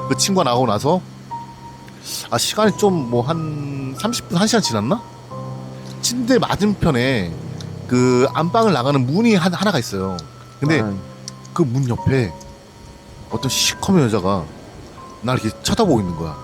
그 친구가 나오고 나서 시간이 좀 뭐 한 30분 1시간 지났나? 침대 맞은편에 그 안방을 나가는 문이 하나가 있어요. 근데 그 문 옆에 어떤 시커먼 여자가 날 이렇게 쳐다보고 있는 거야.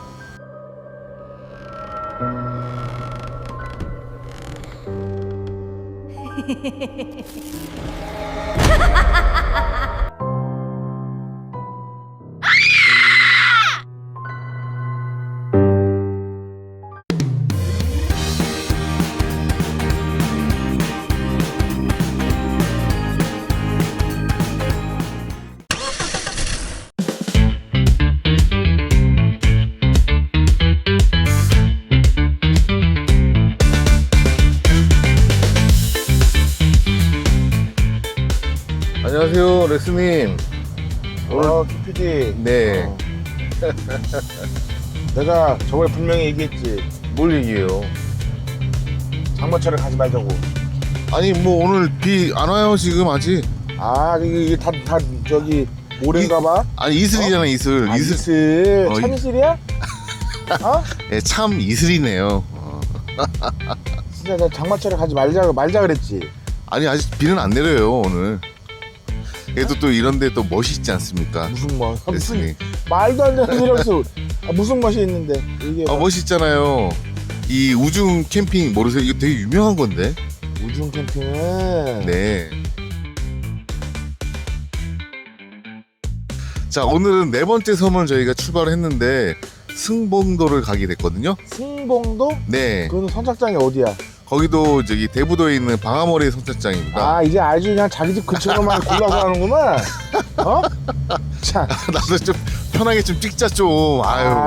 안녕하세요, 레스님. PD. 네. 내가 저번에 분명히 얘기했지. 뭘 얘기해요? 장마철에 가지 말자고. 아니 뭐 오늘 비 안 와요 지금 아직? 이게 다 저기 모래인가봐. 아니 이슬이잖아 이슬. 이슬. 어, 참 이슬이야? 어? 네, 참 이슬이네요. 진짜 나 장마철에 가지 말자 그랬지. 아니 아직 비는 안 내려요 오늘. 그래도 또 이런데 또 멋이 있지 않습니까? 무슨 멋? 레스님. 말도 안 되는 소리였어. 무슨 멋이 있는데 이게 멋이 있잖아요. 이 우중 캠핑 모르세요? 이거 되게 유명한 건데. 우중 캠핑은 네. 자 오늘은 네 번째 섬을 저희가 출발을 했는데 승봉도를 가게 됐거든요. 승봉도? 네. 그거는 선착장이 어디야? 거기도 저기 대부도에 있는 방아머리 선착장입니다. 이제 알지. 그냥 자기 집 근처로만 골라서 하는구만. 어? 참. 나도 좀 편하게 좀 찍자 좀.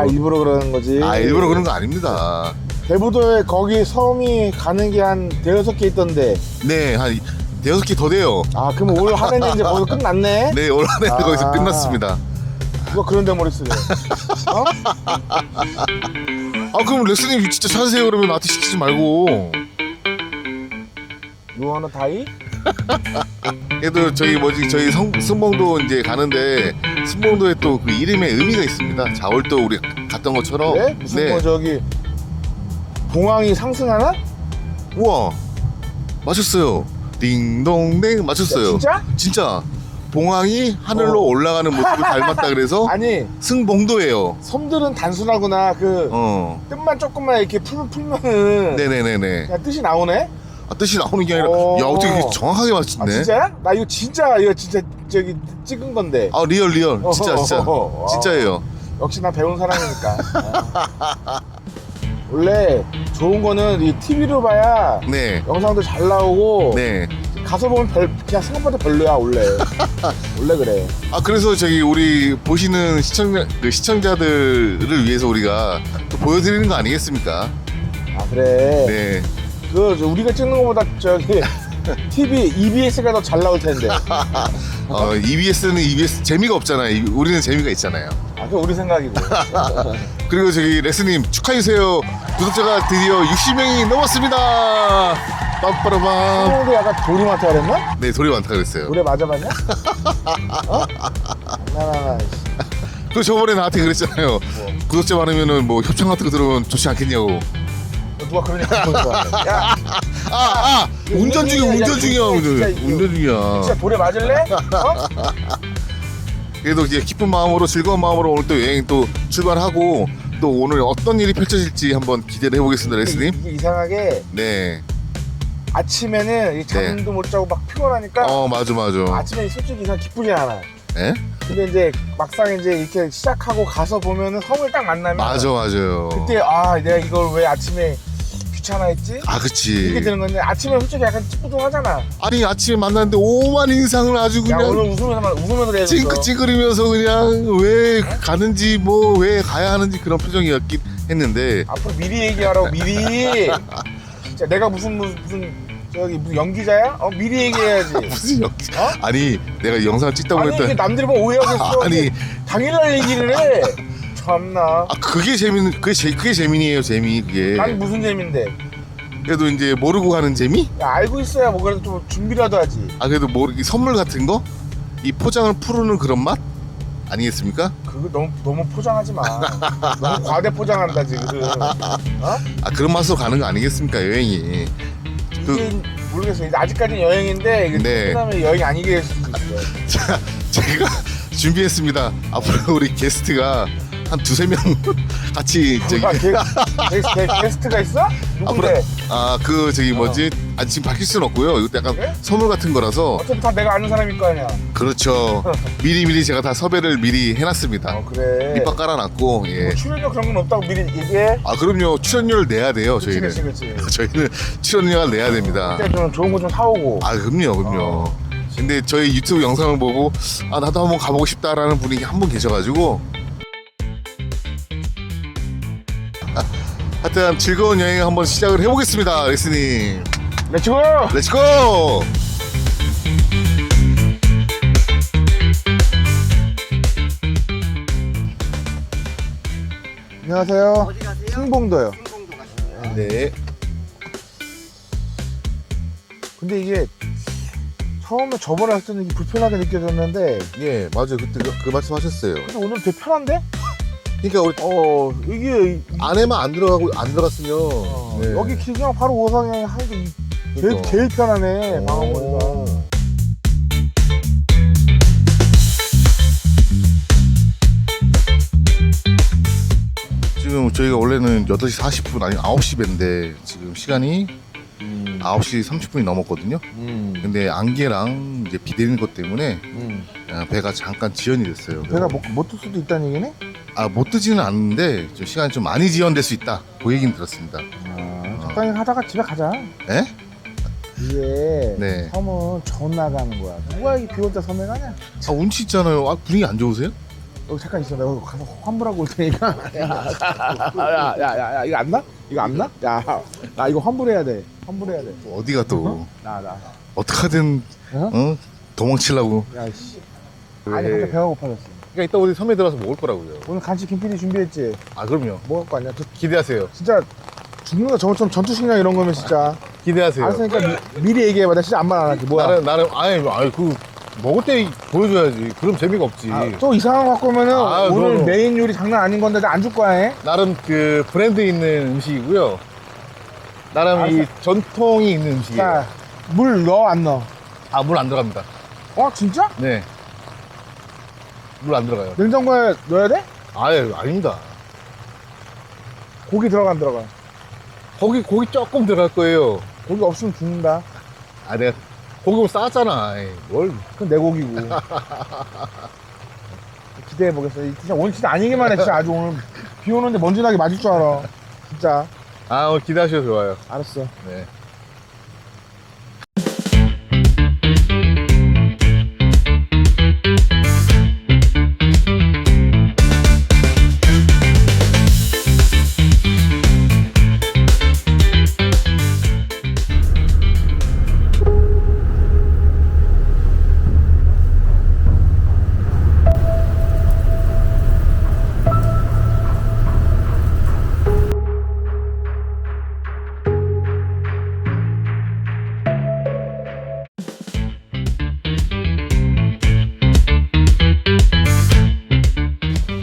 일부러 그러는 거지. 일부러 그런 거 아닙니다. 대부도에 거기 섬이 가는 게 한 대여섯 개 있던데. 네, 한 대여섯 개 더 돼요. 그럼 올 한해는 이제 거기서 끝났네? 네, 올 한해 거기서 끝났습니다. 누가 그런 데 머리 쓰래? 어? 그럼 레스님 진짜 찾으세요. 그러면 나한테 시키지 말고. You wanna die? 그래도 저희 저희 승봉도 이제 가는데 승봉도에 또 그 이름의 의미가 있습니다. 자월도 우리 갔던 것처럼. 네? 무슨 뭐 저기 봉황이 상승하나? 우와, 맞췄어요. 딩동댕 맞췄어요. 진짜? 진짜. 봉황이 하늘로 올라가는 모습을 닮았다 그래서 아니 승봉도예요. 섬들은 단순하구나. 뜻만 조금만 이렇게 풀면은 네네네네. 그냥 뜻이 나오네? 뜻이 나오는 게 아니라 야 어떻게 이렇게 정확하게 맞췄네. 진짜야? 나 이거 진짜 저기 찍은 건데. 리얼 진짜 진짜예요. 역시 나 배운 사람이니까. 원래 좋은 거는 이 TV로 봐야 네. 영상도 잘 나오고 네. 가서 보면 그냥 생각보다 별로야 원래. 원래 그래. 그래서 저기 우리 보시는 시청자들을 위해서 우리가 또 보여드리는 거 아니겠습니까? 그래. 네. 우리가 찍는 거보다 저기 TV EBS가 더 잘 나올 텐데. EBS는 EBS 재미가 없잖아요. 우리는 재미가 있잖아요. 그건 우리 생각이고. 그리고 저기 레스님 축하해주세요. 구독자가 드디어 60명이 넘었습니다. 빰빠라밤. 승봉도 약간 돌이 많다 그랬나? 네, 소리 많다 그랬어요. 노래 맞아봤냐? 나. 그 저번에 나한테 그랬잖아요. 구독자 많으면은 뭐 협찬 같은 거 들어오면 좋지 않겠냐고. 누가 그런 얘기 하는 거야? 야, 운전 중이야. 진짜 돌에 맞을래? 그래도 이제 기쁜 마음으로 즐거운 마음으로 오늘 또 여행 또 출발하고 또 오늘 어떤 일이 펼쳐질지 한번 기대를 해보겠습니다, 레스님. 이게 이상하게 네. 아침에는 잠도 못 자고 막 피곤하니까. 맞아. 아침에 솔직히 이상 기쁘진 않아. 예? 근데 이제 막상 이제 이렇게 시작하고 가서 보면은 섬을 딱 만나면. 맞아요. 그때 내가 이걸 왜 아침에 귀찮아했지? 그치. 이렇게 되는 건데 아침에 솔직히 약간 찌뿌둥하잖아. 아니 아침에 만났는데 오만 인상을 아주 야 그냥 오늘 웃으면서 내줬어. 찡긋찡긋이면서 그냥 왜 가는지 뭐 왜 가야 하는지 그런 표정이었긴 했는데 앞으로 미리 얘기하라고 미리. 진짜 내가 무슨 저기 무슨 연기자야? 미리 얘기해야지. 무슨 연기? 아니 내가 영상 찍다 아니 보니까 이게 남들이 보면 오해하겠어. 아니 당일날 얘기를 해. 참나. 그게 재민이에요 재미 그게. 난 무슨 재미인데. 그래도 이제 모르고 가는 재미? 야, 알고 있어야 뭐 그래도 좀 준비라도 하지. 그래도 뭐 선물 같은 거? 이 포장을 푸르는 그런 맛? 아니겠습니까? 그거 너무 포장하지 마. 너무 과대 포장한다 지금. 어? 아 그런 맛으로 가는 거 아니겠습니까 여행이. 이게 모르겠어. 이제 아직까지는 여행인데 이게 네. 끝나면 여행이 아니게 될 수도 있어. 자, 제가 준비했습니다. 앞으로 우리 게스트가 한 두세 명 같이 저기 게스트가 있어? 앞으로 누군데? 그 저기 뭐지? 아 지금 밝힐 수는 없고요. 이것도 약간 그래? 선물 같은 거라서. 어차피 다 내가 아는 사람일 거 아니야. 그렇죠. 미리 제가 다 섭외를 미리 해놨습니다. 그래. 밑밥 깔아놨고 예. 뭐 출연료 그런 건 없다고 미리 얘기해. 아 그럼요. 출연료를 내야 돼요. 저희는. 그치. 저희는 출연료를 내야 됩니다. 그때 좀 좋은 거 좀 사오고. 아 그럼요. 근데 저희 유튜브 영상을 보고 아 나도 한번 가보고 싶다라는 분이 한 분 계셔가지고 하여튼 즐거운 여행 한번 시작을 해보겠습니다. 레스님 렛츠고! 렛츠고. 안녕하세요. 어디 가세요? 승봉도요. 승봉도 가시나요? 네. 근데 이게 처음에 저번에 왔을 때는 이게 불편하게 느껴졌는데 예 맞아요. 그때 그 말씀하셨어요. 근데 오늘 되게 편한데? 그러니까 우리 이게 안에만 안 들어갔으면 네. 여기 그냥 바로 오상에 하는 게 그러니까. 제일 편하네. 방어머리가. 오. 지금 저희가 원래는 8시 40분 아니 9시 밴데 지금 시간이 9시 30분이 넘었거든요. 근데 안개랑 이제 비 내리는 것 때문에 배가 잠깐 지연이 됐어요. 배가 못 뜰 수도 있다는 얘기네? 못 뜨지는 않는데 좀 시간이 좀 많이 지연될 수 있다. 그 얘기는 들었습니다. 적당히 하다가 집에 가자. 예? 이게 네. 섬은 전 나가는 거야. 누가 이 비 올 때 섬에 가냐? 아 운치 있잖아요. 아 분위기 안 좋으세요? 여기 잠깐 있어. 내가 가서 환불하고 올 테니까. 야, 이거 안 나? 이거 안 나? 야, 이거 환불해야 돼. 환불해야 돼. 어디가 또 나. 어떻게든 어? 도망치려고. 야, 씨. 아니, 갑자기 배가 고파졌어. 그러니까 이따 어디 섬에 들어가서 먹을 거라고요. 오늘 간식 김PD 준비했지? 아 그럼요. 뭐 갖고 왔냐? 기대하세요. 진짜 죽는 거 저거 좀 전투식량 이런 거면 진짜. 기대하세요. 알았으니까 미리 얘기해봐. 나 진짜 아무 말 안 할게. 뭐야? 나는 아니 그 먹을 때 보여줘야지. 그럼 재미가 없지. 또 이상한 거 갖고 오면은 오늘 그럼. 메인 요리 장난 아닌 건데 나 안 줄 거야. 해? 나름 그 브랜드 있는 음식이고요. 나름 이 전통이 있는 음식이에요. 자, 물 넣어 안 넣어? 아 물 안 들어갑니다. 진짜? 네. 물 안 들어가요. 냉장고에 넣어야 돼? 아예 아닙니다. 고기 들어가 안 들어가? 고기 조금 들어갈 거예요. 고기 없으면 죽는다. 아 내가 고기 싸잖아. 에이, 뭘? 그건 내 고기고. 기대해 보겠어. 진짜 오늘 진짜 아니기만 해. 진짜 아주 오늘 비 오는데 먼지 나게 맞을 줄 알아. 진짜. 아 오늘 기대하셔도 좋아요. 알았어. 네.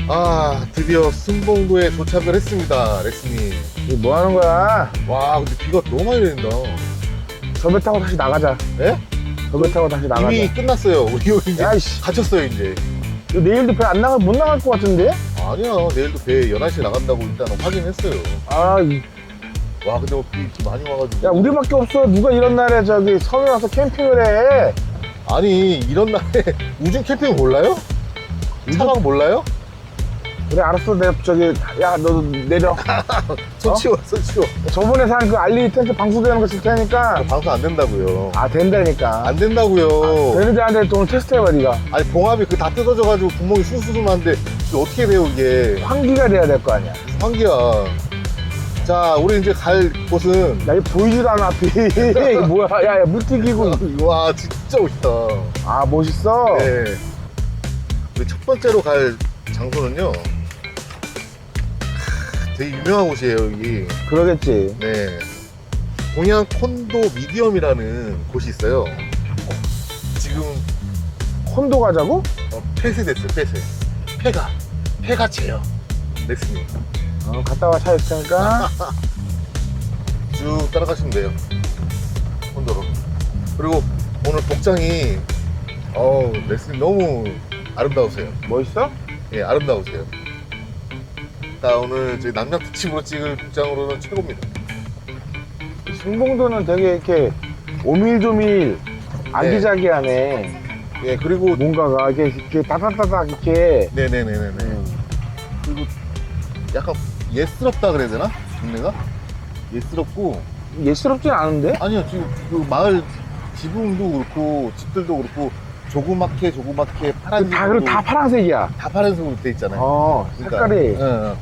아 드디어 승봉도에 도착을 했습니다. 레스님. 이거 뭐 하는 거야? 와 근데 비가 너무 많이 내린다. 저 배 타고 다시 나가자. 예? 저 배 타고 다시 나가자. 이미 끝났어요. 우리 이제 야이씨. 갇혔어요 이제. 이거 내일도 배 안 나가, 못 나갈 것 같은데? 아니야 내일도 배 11시에 나간다고 일단 확인했어요. 와 근데 비 많이 와가지고. 야, 우리밖에 없어. 누가 이런 날에 저기 섬에 와서 캠핑을 해? 아니 이런 날에 우중 캠핑 몰라요? 차박 몰라요? 그래, 알았어. 내가 저기, 야, 너 내려. 손 치워 손 치워. 저번에 산 그 알리 텐트 방수되는 거 쓸 테니까. 방송 안 된다고요. 된다니까. 안 된다고요. 되는데 안 되는데 오늘 테스트 해봐, 니가. 아니 봉합이 그 다 뜯어져가지고 구멍이 쑥쑥한데 이게 어떻게 돼요 이게. 환기가 돼야 될 거 아니야. 환기야. 자 우리 이제 갈 곳은 야, 이거 보이지도 않아, 앞이. 이거 뭐야. 야, 물 튀기고. 와 진짜 멋있다. 멋있어. 네. 우리 첫 번째로 갈 장소는요 되게 유명한 곳이에요 여기. 그러겠지. 네. 동양 콘도 미디엄이라는 곳이 있어요. 지금 콘도 가자고? 폐쇄됐어요 폐쇄. 폐가 제요. 렉스님. 갔다 와 차 있으니까. 쭉 따라가시면 돼요. 혼도로. 그리고 오늘 복장이 렉스님 너무 아름다우세요. 멋있어? 예, 아름다우세요. 나 오늘 저희 남양 특집으로 찍을 복장으로는 최고입니다. 승봉도는 되게 이렇게 오밀조밀 아기자기하네. 예, 그리고 뭔가가 이렇게 따닥따닥 이렇게. 네네네네네. 그리고 약간 예스럽다 그래야 되나? 동네가? 예스럽고. 예스럽진 않은데? 아니요, 지금 그 마을 지붕도 그렇고 집들도 그렇고 조그맣게 파란색. 그리고 다 파란색이야. 다 파란색으로 돼 있잖아요. 색깔이. 응.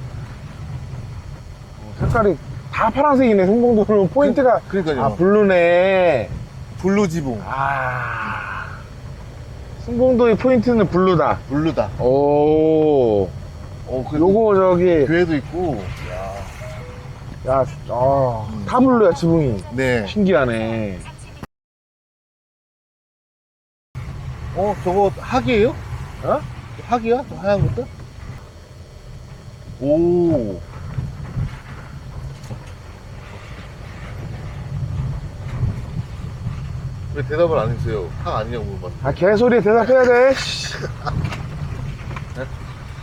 색깔이 다 파란색이네. 승봉도는 포인트가. 그러니까요. 블루네. 블루 지붕. 승봉도의 포인트는 블루다. 블루다. 오. 요거 저기. 교회도 있고. 야, 다 블루야, 지붕이. 네. 신기하네. 저거 학이에요? 학이야? 저 하얀 것도? 오. 왜 대답을 안 해주세요? 학 아니냐고 물어봤는데. 개소리에 대답해야 돼.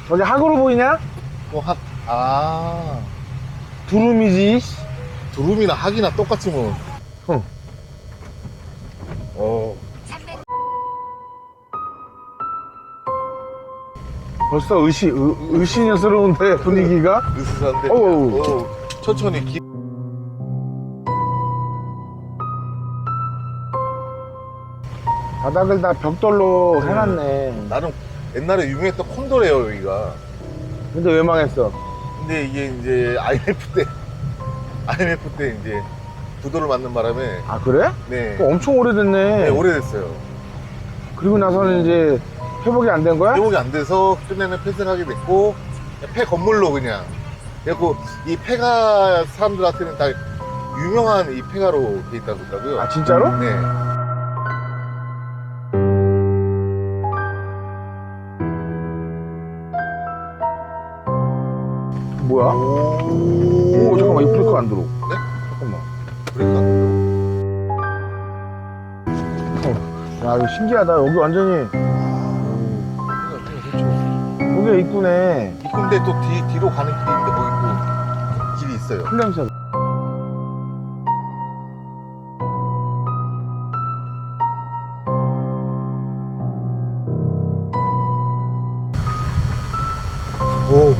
저기 학으로 보이냐? 학. 두루미지. 두루미나 학이나 똑같지 뭐. 벌써 의심스러운데 분위기가? 으스스한데. 어우. 천천히 바닥을 다 벽돌로 해놨네. 나름 옛날에 유명했던 콘도래요 여기가. 근데 왜 망했어? 근데 이게 이제 IMF 때 이제 부도를 맞는 바람에. 그래? 네. 그거 엄청 오래됐네. 네, 오래됐어요. 그리고 나서는 이제 회복이 안 된 거야? 회복이 안 돼서 끝내는 폐쇄를 하게 됐고 폐 건물로 그냥. 그래갖고 이 폐가 사람들한테는 다 유명한 이 폐가로 돼 있다고 그러더라고요. 진짜로? 네. 뭐야? 오, 잠깐만, 이 브레이크 안 들어. 네? 잠깐만. 브레이크 야, 이거 신기하다. 여기 완전히. 여기가 입구네. 입구인데 또 뒤로 가는 길이 있는데 거기 또 길이 있어요. 풀냄새. 오.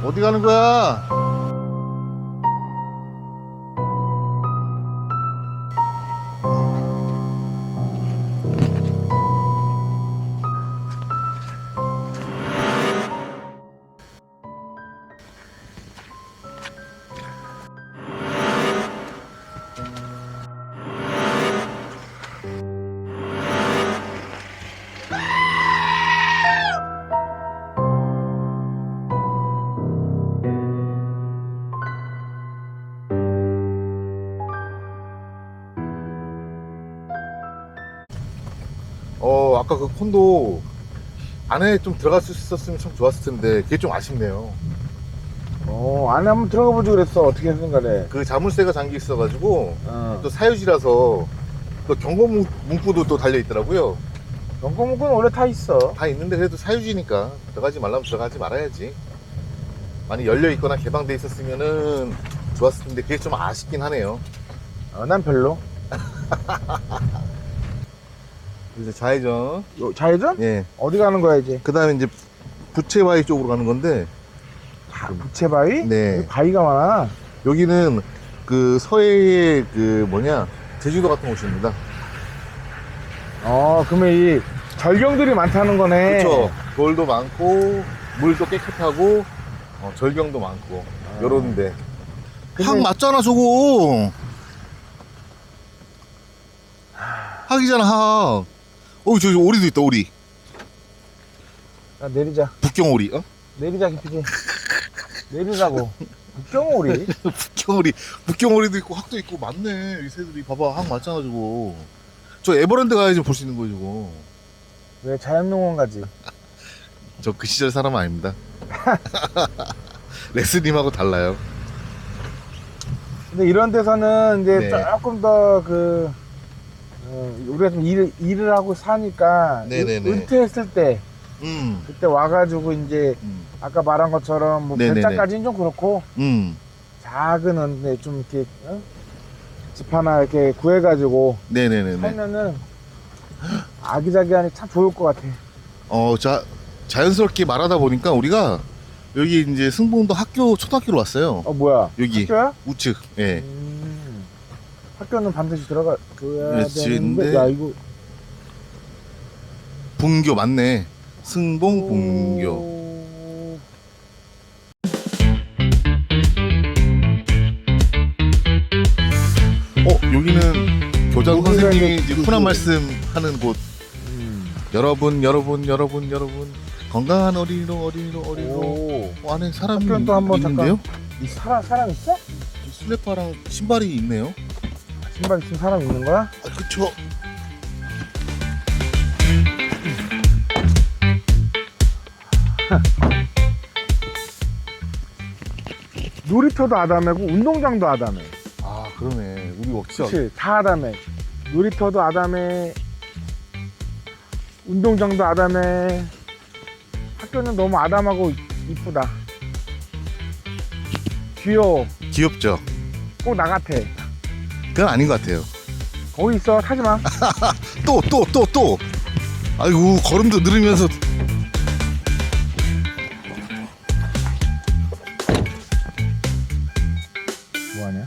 어디 가는 거야? 아까 그 콘도 안에 좀 들어갈 수 있었으면 참 좋았을 텐데 그게 좀 아쉽네요. 안에 한번 들어가 보지 그랬어. 어떻게 했든 간에. 그 자물쇠가 잠겨 있어가지고 또 사유지라서 또 경고 문구도 또 달려 있더라고요. 경고문구는 원래 다 있어. 다 있는데 그래도 사유지니까 들어가지 말라면 들어가지 말아야지. 많이 열려 있거나 개방돼 있었으면은 좋았을 텐데 그게 좀 아쉽긴 하네요. 난 별로. 이제 좌회전. 좌회전? 예. 어디 가는 거야 이제? 그 다음에 이제 부채바위 쪽으로 가는 건데 부채바위? 네. 여기 바위가 많아. 여기는 그 서해의 그 뭐냐 제주도 같은 곳입니다. 그러면 이 절경들이 많다는 거네. 그렇죠. 돌도 많고 물도 깨끗하고 절경도 많고 요런데. 근데- 항 맞잖아 저거. 항이잖아 항. 저기 오리도 있다 오리. 야, 내리자. 북경오리. 내리자, 김PD. 내리자고. 북경오리? 북경오리도 있고 학도 있고 많네. 이 새들이 봐봐 항 맞잖아 저거. 저 에버랜드 가야지 볼 수 있는 거예요 저거. 왜 자연농원 가지? 저 그 시절 사람 아닙니다. 레스님하고 달라요. 근데 이런 데서는 이제 네. 조금 더 우리가 좀 일을 하고 사니까 네네네. 은퇴했을 때 그때 와가지고 이제 아까 말한 것처럼 뭐 네네네. 별장까지는 좀 그렇고 작은 좀 이렇게 집 하나 이렇게 구해가지고 네네네네. 살면은 아기자기하니 참 좋을 것 같아. 자연스럽게 말하다 보니까 우리가 여기 이제 승봉도 초등학교로 왔어요. 뭐야? 여기 학교야? 우측. 예. 학교는 반드시 들어가야 그렇지, 되는데 근데- 야 이거 분교 맞네. 승봉 분교. 여기는 교장 여기가 선생님이 이제 이제 훈한 말씀 하는 곳. 여러분 건강한 어린이로 안에 사람이 학교는 또 한번 있는데요? 이 사람 있어? 슬래퍼랑 신발이 있네요. 신발 신은 사람 있는 거야? 그쵸. 놀이터도 아담하고 운동장도 아담해. 그러네. 우리 진짜 그치? 다 아담해. 놀이터도 아담해. 운동장도 아담해. 학교는 너무 아담하고 이쁘다. 귀여워. 귀엽죠? 꼭 나 같아. 그건 아닌 것 같아요. 거기 있어. 타지 마. 또. 아이고, 걸음도 느리면서. 뭐하냐?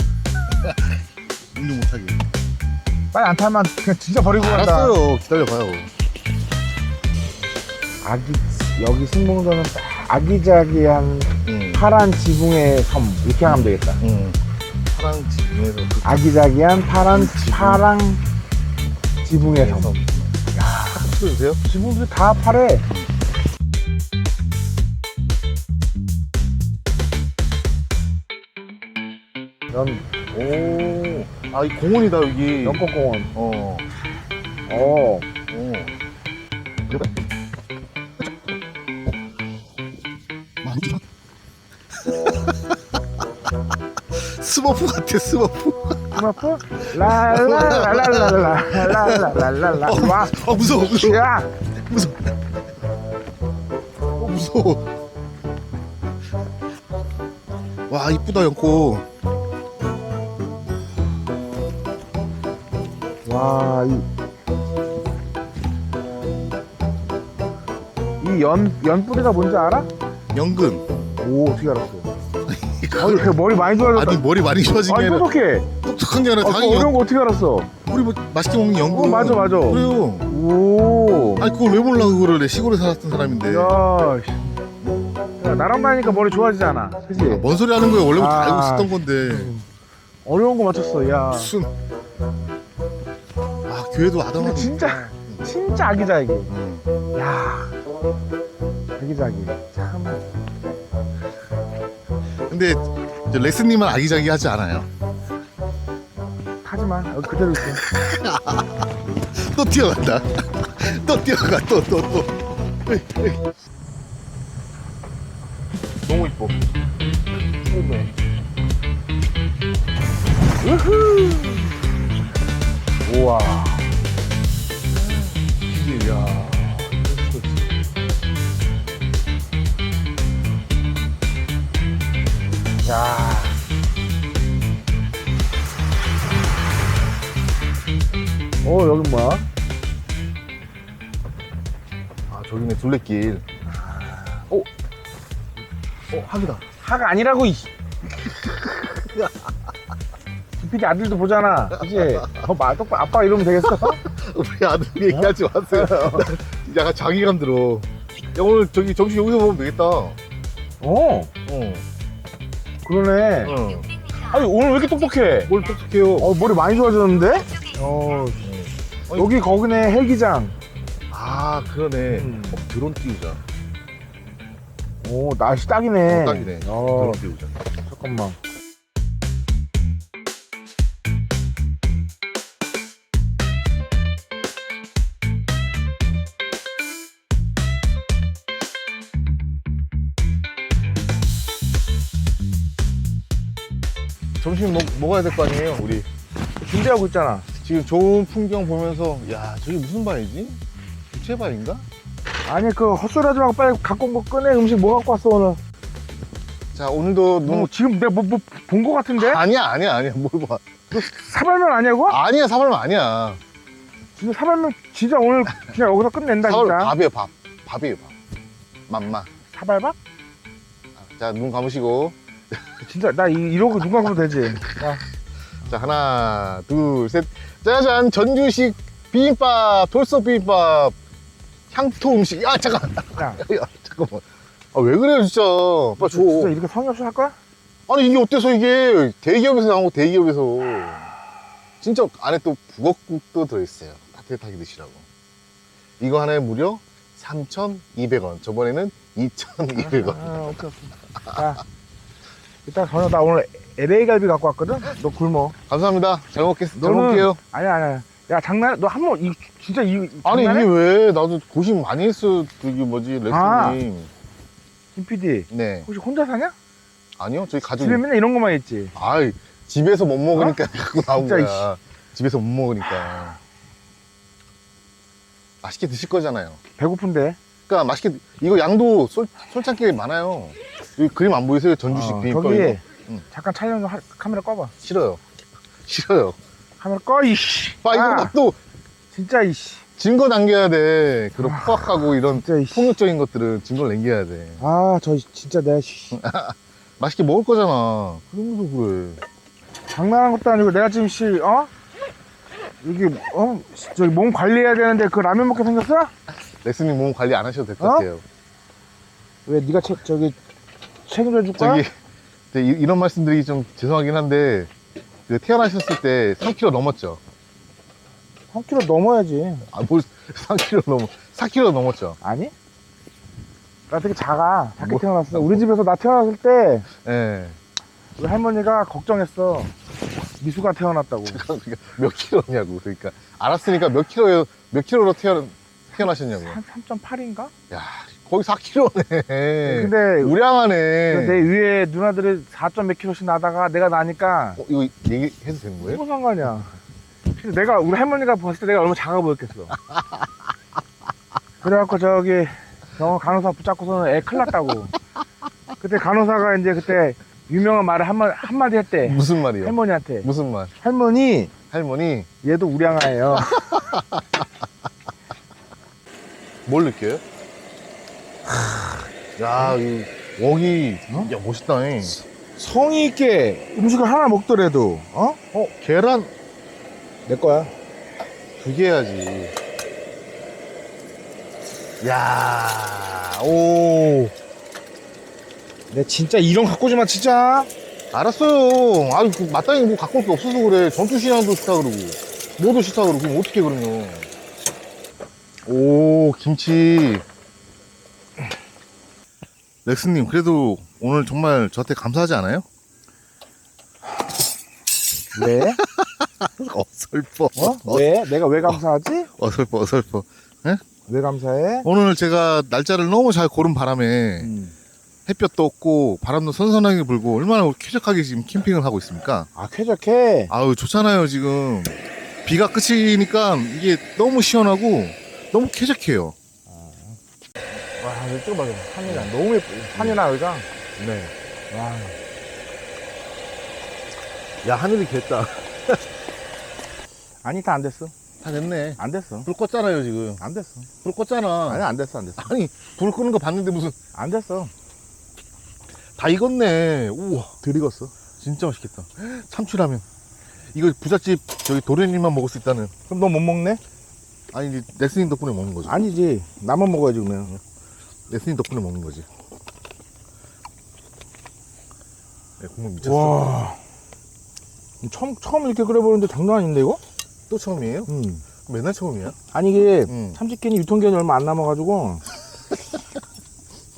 운동 못하게. 빨리 안 타면 그냥 진짜 버리고 간다. 알았어요. 기다려봐요. 여기 승봉도는 딱 아기자기한 파란 지붕의 섬 이렇게 하면 되겠다. 파랑 지붕에서 그 아기자기한 파란 지붕의 섬. 틀어주세요. 지붕들이 다 파래. 이 공원이다, 여기. 연꽃공원. 어. 그래? 스머프 같아, 스머프. 스머프? 라라라라라라라라라라. 와. 무서워. 야. 무서워. 와, 이쁘다, 연꽃. 와, 이 연뿌리가 뭔지 알아? 연근. 오, 어떻게 알았어? 그 머리 많이 좋아졌다. 아니, 머리 많이 좋아진 게 아니라 똑똑해. 똑똑한 게 아니라 당연히 어려운 거 어떻게 알았어? 우리 뭐 맛있게 먹는 연근. 맞아. 그래요. 오. 아니, 그걸 왜 몰라, 그거를. 내 시골에 살았던 사람인데. 야, 나랑 다니까 머리 좋아지잖아. 그치? 뭔 소리 하는 거야. 원래부터 아. 알고 있었던 건데. 어려운 거 맞췄어, 야. 무슨. 교회도 근데 아담하다. 진짜 아기자기. 야. 아기자기. 참. 근데 이제 레스님은 아기자기 하지 않아요. 타지 마. 여기 그대로 있어. 또 뛰어간다. 또 뛰어가. 또. 너무 이뻐. 네. 우후. 우와. 이게 야. 야. 여긴 뭐야? 저기네 둘레길. 학이다. 하가 아니라고 이. 김PD 아들도 보잖아. 그치? 똑바로 아빠 이러면 되겠어? 우리 아들 얘기하지 마세요. 약간 자기감 들어. 야, 오늘 저기 점심 여기서 먹으면 되겠다. 어, 그러네. 응. 아니 오늘 왜 이렇게 똑똑해? 뭘 똑똑해요. 머리 많이 좋아졌는데? 여기 거기네 헬기장. 아, 그러네. 드론 띄우자. 오, 날씨 딱이네. 딱이네. 드론 띄우자. 잠깐만. 점심 먹어야 될 거 아니에요, 우리. 준비하고 있잖아. 지금 좋은 풍경 보면서, 야, 저게 무슨 바이지? 부채바인가? 아니 그 헛소리 하지 말고 빨리 갖고 온 거 꺼내. 음식 뭐 갖고 왔어 오늘? 자, 오늘도 지금 내가 뭐 본 거 같은데? 아니야. 뭘 봐. 사발면 아니야고? 아니야, 사발면 아니야. 진짜 사발면 진짜 오늘 그냥 여기서 끝낸다 사발면 진짜. 밥이에요, 밥. 밥이에요, 밥. 맘마. 사발밥? 자, 눈 감으시고. 진짜 나 이러고 눈 감으면 되지. 자, 하나, 둘, 셋. 짜잔, 전주식 비빔밥, 돌솥 비빔밥, 향토 음식. 야, 잠깐. 야, 야, 잠깐만. 아, 왜 그래요, 진짜. 빨리 줘. 진짜 이렇게 성의 없이 할 거야? 아니, 이게 어때서 이게 대기업에서 나온 거, 대기업에서. 진짜 안에 또 북엇국도 들어있어요. 따뜻하게 드시라고. 이거 하나에 무려 3,200원. 저번에는 2,200원. 오케이. 자, 이따 저녁 나 오늘 LA 갈비 갖고 왔거든? 너 굶어. 감사합니다. 잘 먹겠습니다. 잘 너는- 먹을게요. 아니야. 야, 장난, 너 한 번, 진짜 아니, 장난해? 이게 왜, 나도 고심 많이 했어. 저기 뭐지, 레스님. 아. 김 PD, 네. 혹시 혼자 사냐? 아니요, 저희 가족. 집에 맨날 이런 거만 있지. 아이, 집에서 못 먹으니까 갖고 나온 진짜, 거야. 집에서 못 먹으니까. 맛있게 드실 거잖아요. 배고픈데. 그러니까 맛있게, 이거 양도 솔찬게 많아요. 여기 그림 안 보이세요? 전주식 비빔밥. 저기, 이거? 응. 잠깐 촬영 좀 카메라 꺼봐. 싫어요. 싫어요. 카메라 꺼, 이씨. 이거 막 또 진짜, 이씨. 증거 남겨야 돼. 그런 포악하고 이런 진짜, 이씨. 폭력적인 것들은 증거를 남겨야 돼. 진짜 내가, 씨. 맛있게 먹을 거잖아. 그러면서 그래. 장난한 것도 아니고 내가 지금, 이게, 저기 몸 관리해야 되는데 그 라면 먹게 생겼어? 레스님 몸 관리 안 하셔도 될 것 어? 같아요. 왜 네가 책임져 줄 거야? 저기, 이런 말씀 드리기 좀 죄송하긴 한데, 그 태어나셨을 때 3kg 넘었죠? 3kg 넘어야지. 뭘 4kg 넘었죠? 아니? 나 되게 작아. 작게 뭐? 태어났어. 우리 집에서 나 태어났을 때 예. 우리 할머니가 걱정했어. 미수가 태어났다고. 그러니까 몇 킬로냐고. 그러니까. 알았으니까 몇 킬로로 태어나셨냐고. 한 3.8인가? 야, 거의 4kg네. 근데 우량하네. 내 위에 누나들이 4. 몇 킬로씩 나다가 내가 나니까 이거 얘기해도 되는 거예요? 무슨 상관이야. 근데 내가 우리 할머니가 봤을 때 내가 얼마나 작아 보였겠어. 그래갖고 저기 병원 간호사 붙잡고서는 애 큰일 났다고. 그때 간호사가 이제 그때 유명한 말을 한마디 했대. 무슨 말이요? 할머니한테. 무슨 말? 할머니, 얘도 우량아예요. 뭘 느껴요? 야, 이 웍이, 야, 멋있다. 잉. 성의 있게 음식을 하나 먹더라도, 계란 내 거야. 2개 해야지. 야, 오. 내 진짜 이런 갖고 오지 마, 진짜. 알았어요. 아유, 마땅히 뭐 갖고 올 게 없어서 그래. 전투신앙도 싫다 그러고. 뭐도 싫다 그러고. 그럼 어떻게 그러면. 오, 김치. 렉스님, 그래도 오늘 정말 저한테 감사하지 않아요? 왜? 어설퍼. 왜? 내가 왜 감사하지? 어설퍼. 왜 감사해? 오늘 제가 날짜를 너무 잘 고른 바람에 햇볕도 없고 바람도 선선하게 불고 얼마나 쾌적하게 지금 캠핑을 하고 있습니까? 쾌적해. 아유, 좋잖아요, 지금. 비가 끝이니까 이게 너무 시원하고 너무 쾌적해요. 와, 이거 찍어봐. 하늘이야. 너무 예뻐. 산이나 여기가. 네. 와. 야, 하늘이 됐다. 아니, 다 안 됐어. 다 됐네. 안 됐어. 불 껐잖아요, 지금. 안 됐어. 불 껐잖아. 아니, 안 됐어. 아니, 불 끄는 거 봤는데 무슨. 안 됐어. 다 익었네. 우와. 덜 익었어. 진짜 맛있겠다. 참치라면. 이거 부잣집 저기 도련님만 먹을 수 있다는. 그럼 너 못 먹네? 아니, 이제 레스님 덕분에 먹는 거지. 아니지. 나만 먹어야지, 그러면. 레스님 덕분에 먹는 거지. 네, 국물 미쳤어. 와. 처음 이렇게 끓여보는데 장난 아닌데, 이거? 또 처음이에요? 맨날 처음이야? 아니, 이게 응. 참치캔이 유통기한이 얼마 안 남아가지고,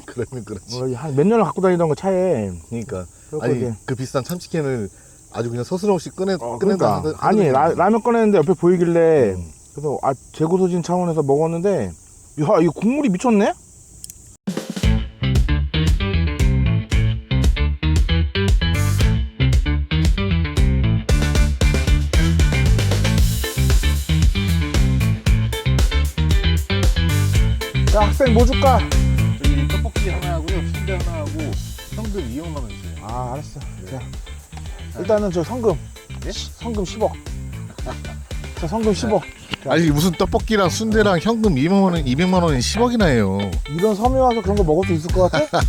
그러면 그렇지. 한 몇 년을 갖고 다니던 거 차에. 그러니까. 그래갖고 아니, 이게- 그 비싼 참치캔을 아주 그냥 서스럼 없이 꺼낸다. 그러니까. 아니, 라면 꺼냈는데 옆에 보이길래, 음. 그래서, 재고 소진 차원에서 먹었는데, 야, 이거 국물이 미쳤네? 야, 학생 뭐 줄까? 저기 떡볶이 하나 하고요. 순대 하나 하고 현금 2억만 원 있어요. 아, 알았어. 자, 일단은 저 성금. 예? 성금 10억. 자, 성금 10억. 아니 무슨 떡볶이랑 순대랑 현금 200만 원, 200만 원이 10억이나 해요. 이런 섬에 와서 그런 거 먹을 수 있을 것 같아?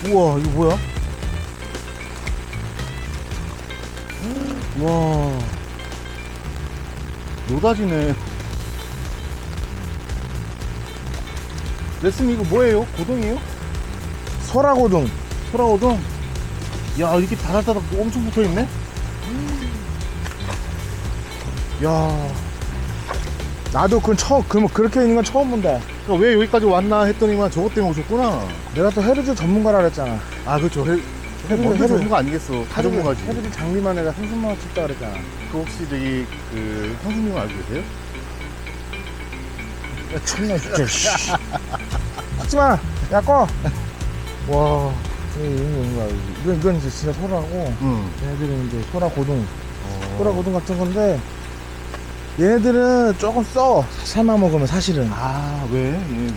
우와 이거 뭐야? 와 노다지네. 레슨 이거 뭐예요? 고동이에요? 설화고등. 소라고동? 야 이렇게 다닥다닥 엄청 붙어있네? 야 나도 그렇게 있는 건 처음 본다. 그러니까 왜 여기까지 왔나 했더니만 저것 때문에 오셨구나. 내가 또 헤르즈 전문가라 그랬잖아. 아 그렇죠. 먼저 전문가 아니겠어. 다 전문가지. 헤르즈 장비만 내가 30만 원 쳤다 그랬잖아. 그 혹시 저기 그 형수님 알고 계세요? 참나 진짜. 씨. 하지마. 야 꺼. 와. 이건 이제 진짜 소라고. 응. 얘네들은 이제 소라고등. 소라고등 같은 건데 얘네들은 조금 써. 살만 먹으면 사실은. 아 왜? 얘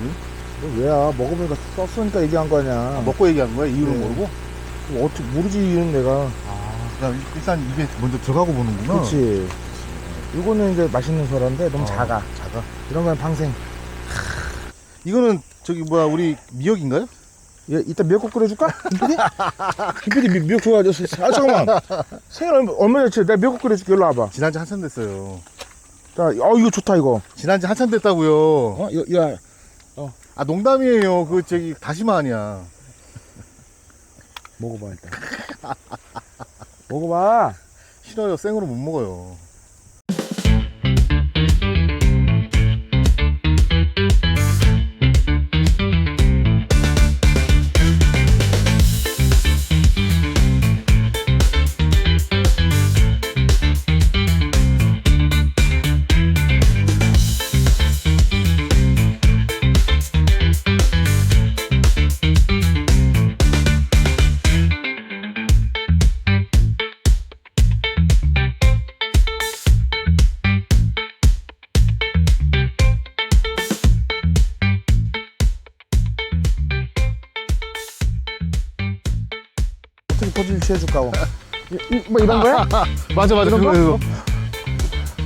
왜? 왜야? 먹어보니까 썼으니까 얘기한 거 아니야. 먹고 얘기하는 거야? 이유를 네. 모르고? 어떻게 모르지 이유는 내가. 야, 일단 입에 먼저 들어가고 보는구나. 그렇지. 이거는 이제 맛있는 소라인데 너무 작아. 작아. 이런 건 방생. 이거는 저기 뭐야 우리 미역인가요? 얘 이따 미역국 끓여줄까? 김PD? 김PD 미역 좋아하죠? 아 잠깐만. 생일 얼마 됐지? 내가 미역국 끓여줄게. 일로 와봐. 지난지 한참 됐어요. 자, 이거 좋다 이거. 지난지 한참 됐다고요. 어? 이거 야. 아 농담이에요. 그 저기 다시마 아니야. 먹어봐 일단. 먹어봐. 싫어요. 생으로 못 먹어요. 어떻게 포즈를 취해줄까? 뭐 이런 거야? 맞아 이런 거? 그거.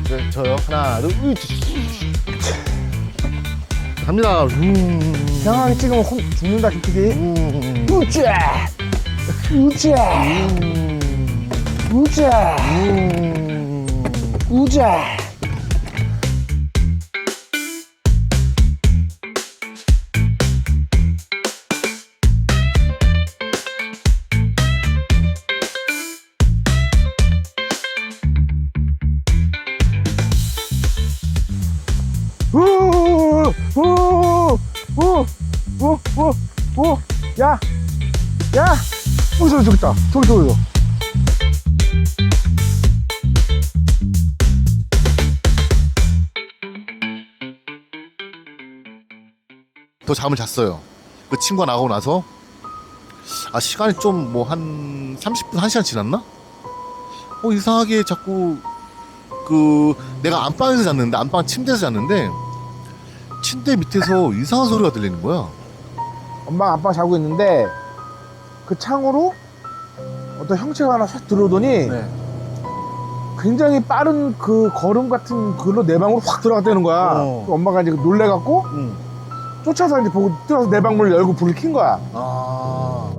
네, 저요. 하나, 둘, 갑니다. 이상하게 찍으면 죽는다 김PD. 우짜! 우짜! 우짜! 우짜! 오, 야, 야, 저기 있다. 저기. 더 잠을 잤어요. 그 친구가 나가고 나서 시간이 좀 뭐 한 30분 1시간 지났나? 이상하게 자꾸 내가 안방에서 잤는데 안방 침대에서 잤는데 침대 밑에서 이상한 소리가 들리는 거야. 엄마가 안방 자고 있는데 그 창으로 어떤 형체가 하나 싹 들어오더니 굉장히 빠른 그 걸음 같은 그걸로 내 방으로 확 들어갔다는 거야. 어. 엄마가 이제 놀래갖고 응. 쫓아서 이제 보고 뛰어서 내 방문을 열고 불을 킨 거야. 아.